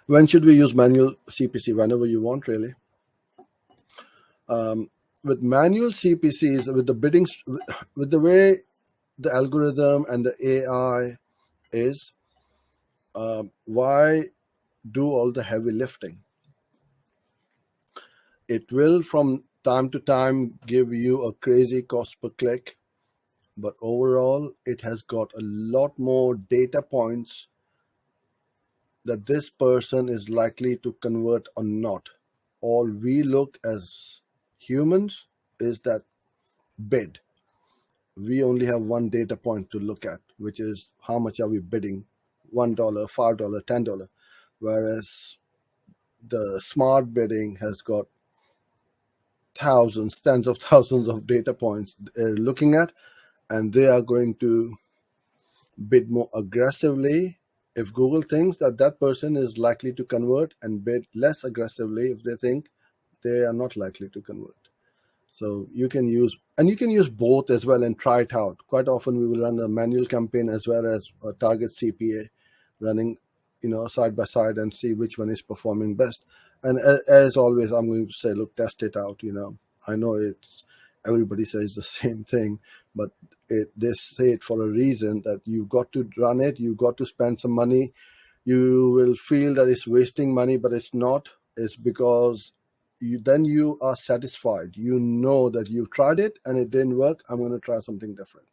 When should we use manual CPC? Whenever you want, really. With manual CPCs, with the bidding, with the way the algorithm and the AI is, why do all the heavy lifting? It will from time to time give you a crazy cost per click, but overall it has got a lot more data points that this person is likely to convert or not. All we look as humans is that bid. We only have one data point to look at, which is how much are we bidding, $1, $5, $10. Whereas the smart bidding has got thousands, tens of thousands of data points they're looking at, and they are going to bid more aggressively if Google thinks that that person is likely to convert, and bid less aggressively if they think they are not likely to convert. So you can use both as well and try it out. Quite often we will run a manual campaign as well as a target CPA running, side by side, and see which one is performing best. And as always, I'm going to say, look, test it out. I know everybody says the same thing, but they say it for a reason, that you've got to run it, you've got to spend some money. You will feel that it's wasting money, but it's not. It's because then you are satisfied. You know that you've tried it and it didn't work. I'm going to try something different.